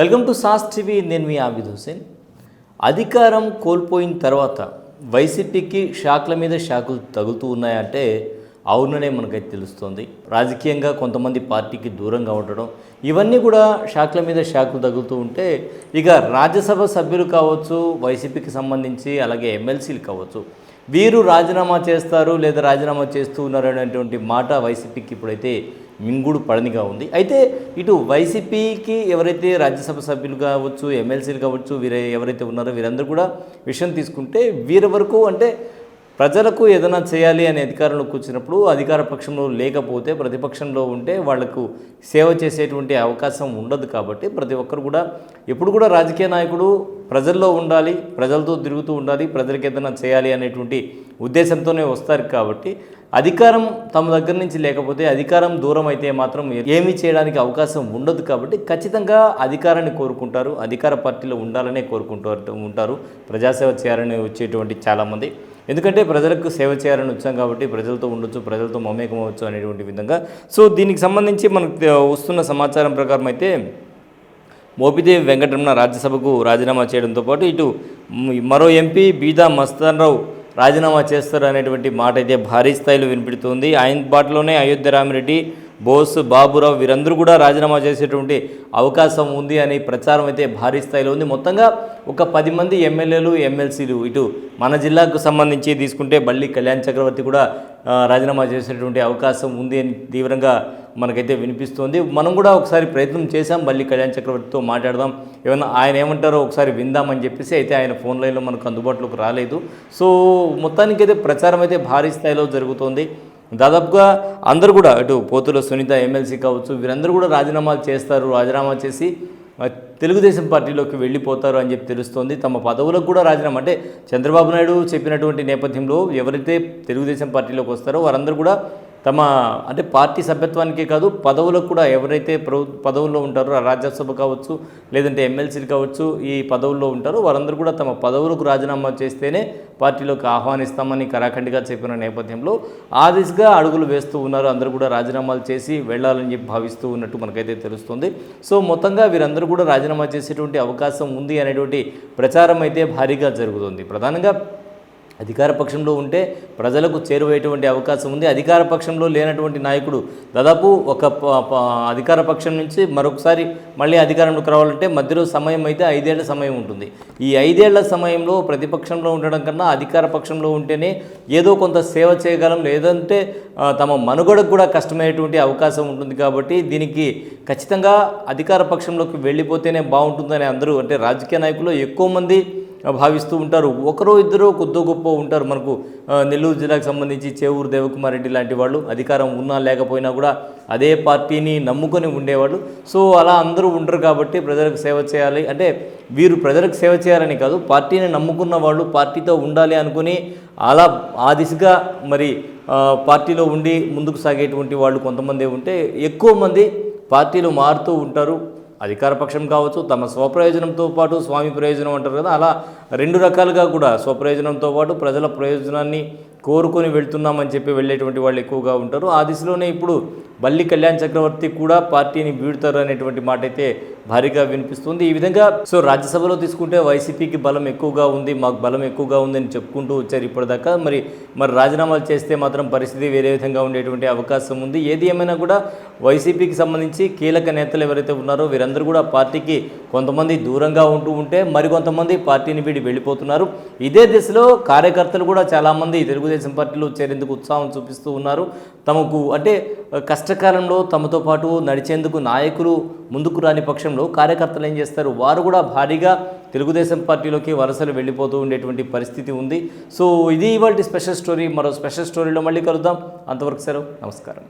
Welcome to sauce TV. నేను మీ ఆబిద్ హుసేన్. అధికారం కోల్పోయిన తర్వాత వైసీపీకి షాక్ల మీద షాకులు తగులుతూ ఉన్నాయంటే అవుననే మనకైతే తెలుస్తుంది. రాజకీయంగా కొంతమంది పార్టీకి దూరంగా ఉండడం, ఇవన్నీ కూడా షాక్ల మీద షాకులు తగులుతూ ఉంటే ఇక రాజ్యసభ సభ్యులు కావచ్చు, వైసీపీకి సంబంధించి అలాగే ఎమ్మెల్సీలు కావచ్చు, వీరు రాజీనామా చేస్తారు లేదా రాజీనామా చేస్తూ ఉన్నారు అనేటువంటి మాట వైసీపీకి ఇప్పుడైతే మింగుడు పడనిగా ఉంది. అయితే ఇటు వైసీపీకి ఎవరైతే రాజ్యసభ సభ్యులు కావచ్చు, ఎమ్మెల్సీలు కావచ్చు, ఎవరైతే ఉన్నారో వీరందరూ కూడా విషయం తీసుకుంటే వీరి వరకు అంటే ప్రజలకు ఏదైనా చేయాలి అనే అధికారంలోకి వచ్చినప్పుడు అధికార పక్షంలో లేకపోతే ప్రతిపక్షంలో ఉంటే వాళ్లకు సేవ చేసేటువంటి అవకాశం ఉండదు. కాబట్టి ప్రతి ఒక్కరు కూడా ఎప్పుడు కూడా రాజకీయ నాయకుడు ప్రజల్లో ఉండాలి, ప్రజలతో తిరుగుతూ ఉండాలి, ప్రజలకు ఏదైనా చేయాలి అనేటువంటి ఉద్దేశంతోనే వస్తారు. కాబట్టి అధికారం తమ దగ్గర నుంచి లేకపోతే, అధికారం దూరం అయితే మాత్రం ఏమీ చేయడానికి అవకాశం ఉండదు. కాబట్టి ఖచ్చితంగా అధికారాన్ని కోరుకుంటారు, అధికార పార్టీలో ఉండాలనే ఉంటారు, ప్రజాసేవ చేయాలని వచ్చేటువంటి చాలామంది. ఎందుకంటే ప్రజలకు సేవ చేయాలని వచ్చాం కాబట్టి ప్రజలతో ఉండొచ్చు, ప్రజలతో మమేకం అవ్వచ్చు అనేటువంటి విధంగా. సో దీనికి సంబంధించి మనకు వస్తున్న సమాచారం ప్రకారం అయితే మోపిదేవి వెంకటరమణ రాజ్యసభకు రాజీనామా చేయడంతో పాటు ఇటు మరో ఎంపీ బీదా మస్తాన్ రావు రాజీనామా చేస్తారు అనేటువంటి మాట అయితే భారీ స్థాయిలో వినిపిడుతుంది. ఆయన బాటలోనే అయోధ్య రామిరెడ్డి, బోస్, బాబురావు వీరందరూ కూడా రాజీనామా చేసేటువంటి అవకాశం ఉంది అని ప్రచారం అయితే భారీ స్థాయిలో ఉంది. మొత్తంగా ఒక 10 మంది ఎమ్మెల్యేలు, ఎమ్మెల్సీలు ఇటు మన జిల్లాకు సంబంధించి తీసుకుంటే బల్లి కళ్యాణ్ చక్రవర్తి కూడా రాజీనామా చేసేటువంటి అవకాశం ఉంది అని తీవ్రంగా మనకైతే వినిపిస్తుంది. మనం కూడా ఒకసారి ప్రయత్నం చేశాం, బల్లి కళ్యాణ్ చక్రవర్తితో మాట్లాడదాం, ఏమన్నా ఆయన ఏమంటారో ఒకసారి విందామని చెప్పేసి. అయితే ఆయన ఫోన్ లైన్లో మనకు అందుబాటులోకి రాలేదు. సో మొత్తానికైతే ప్రచారం అయితే భారీ స్థాయిలో జరుగుతోంది. దాదాపుగా అందరూ కూడా ఇటు పోతుల సునీత ఎమ్మెల్సీ కావచ్చు, వీరందరూ కూడా రాజీనామాలు చేస్తారు, రాజీనామా చేసి తెలుగుదేశం పార్టీలోకి వెళ్ళిపోతారు అని చెప్పి తెలుస్తోంది. తమ పదవులకు కూడా రాజీనామా అంటే చంద్రబాబు నాయుడు చెప్పినటువంటి నేపథ్యంలో ఎవరైతే తెలుగుదేశం పార్టీలోకి వస్తారో వారందరూ కూడా తమ అంటే పార్టీ సభ్యత్వానికే కాదు పదవులకు కూడా ఎవరైతే పదవుల్లో ఉంటారో రాజ్యసభ కావచ్చు లేదంటే ఎమ్మెల్సీలు కావచ్చు ఈ పదవుల్లో ఉంటారో వారందరూ కూడా తమ పదవులకు రాజీనామా చేస్తేనే పార్టీలోకి ఆహ్వానిస్తామని కరాఖండిగా చెప్పిన నేపథ్యంలో ఆ దిశగా అడుగులు వేస్తూ ఉన్నారు. అందరూ కూడా రాజీనామాలు చేసి వెళ్ళాలని చెప్పి భావిస్తూ ఉన్నట్టు మనకైతే తెలుస్తుంది. సో మొత్తంగా వీరందరూ కూడా రాజీనామా చేసేటువంటి అవకాశం ఉంది అనేటువంటి ప్రచారం అయితే భారీగా జరుగుతుంది. ప్రధానంగా అధికార పక్షంలో ఉంటే ప్రజలకు చేరువయ్యేటువంటి అవకాశం ఉంది. అధికార పక్షంలో లేనటువంటి నాయకుడు దాదాపు ఒక అధికార పక్షం నుంచి మరొకసారి మళ్ళీ అధికారంలోకి రావాలంటే మధ్యలో సమయం అయితే 5 ఏళ్ల సమయం ఉంటుంది. ఈ 5 ఏళ్ల సమయంలో ప్రతిపక్షంలో ఉండడం కన్నా అధికార పక్షంలో ఉంటేనే ఏదో కొంత సేవ చేయగలం, లేదంటే తమ మనుగడకు కూడా కష్టమయ్యేటువంటి అవకాశం ఉంటుంది. కాబట్టి దీనికి ఖచ్చితంగా అధికార పక్షంలోకి వెళ్ళిపోతేనే బాగుంటుందని అందరూ అంటే రాజకీయ నాయకులు ఎక్కువ మంది భావిస్తూ ఉంటారు. ఒకరో ఇద్దరు కొద్దో గొప్ప ఉంటారు. మనకు నెల్లూరు జిల్లాకు సంబంధించి చేవూరు దేవకుమార్ రెడ్డి లాంటి వాళ్ళు అధికారం ఉన్నా లేకపోయినా కూడా అదే పార్టీని నమ్ముకొని ఉండేవాళ్ళు. సో అలా అందరూ ఉండరు. కాబట్టి ప్రజలకు సేవ చేయాలి అంటే వీరు ప్రజలకు సేవ చేయాలని కాదు, పార్టీని నమ్ముకున్న వాళ్ళు పార్టీతో ఉండాలి అనుకుని అలా ఆ దిశగా మరి పార్టీలో ఉండి ముందుకు సాగేటువంటి వాళ్ళు కొంతమంది ఉంటే ఎక్కువ మంది పార్టీలు మారుతూ ఉంటారు. అధికార పక్షం కావచ్చు, తమ స్వప్రయోజనంతో పాటు స్వామి ప్రయోజనం అంటారు కదా, అలా 2 రకాలుగా కూడా స్వప్రయోజనంతో పాటు ప్రజల ప్రయోజనాన్ని కోరుకొని వెళ్తున్నామని చెప్పి వెళ్ళేటువంటి వాళ్ళు ఎక్కువగా ఉంటారు. ఆ దిశలోనే ఇప్పుడు బల్లి కళ్యాణ్ చక్రవర్తి కూడా పార్టీని వీడుతారు అనేటువంటి మాట అయితే భారీగా వినిపిస్తుంది. ఈ విధంగా సో రాజ్యసభలో తీసుకుంటే వైసీపీకి బలం ఎక్కువగా ఉంది, మాకు బలం ఎక్కువగా ఉందని చెప్పుకుంటూ వచ్చారు ఇప్పటిదాకా. మరి రాజీనామాలు చేస్తే మాత్రం పరిస్థితి వేరే విధంగా ఉండేటువంటి అవకాశం ఉంది. ఏది ఏమైనా కూడా వైసీపీకి సంబంధించి కీలక నేతలు ఎవరైతే ఉన్నారో వీరందరూ కూడా పార్టీకి కొంతమంది దూరంగా ఉంటే మరికొంతమంది పార్టీని వీడి వెళ్ళిపోతున్నారు. ఇదే దిశలో కార్యకర్తలు కూడా చాలామంది తెలుగుదేశం పార్టీలో చేరేందుకు ఉత్సాహం చూపిస్తూ ఉన్నారు. తమకు అంటే కష్టకాలంలో తమతో పాటు నడిచేందుకు నాయకులు ముందుకు రాని పక్షంలో కార్యకర్తలు ఏం చేస్తారు, వారు కూడా భారీగా తెలుగుదేశం పార్టీలోకి వలసలు వెళ్ళిపోతూ ఉండేటువంటి పరిస్థితి ఉంది. సో ఇది ఇవాల్టి స్పెషల్ స్టోరీ. మరో స్పెషల్ స్టోరీలో మళ్ళీ కలుద్దాం. అంతవరకు సెలవు, నమస్కారం.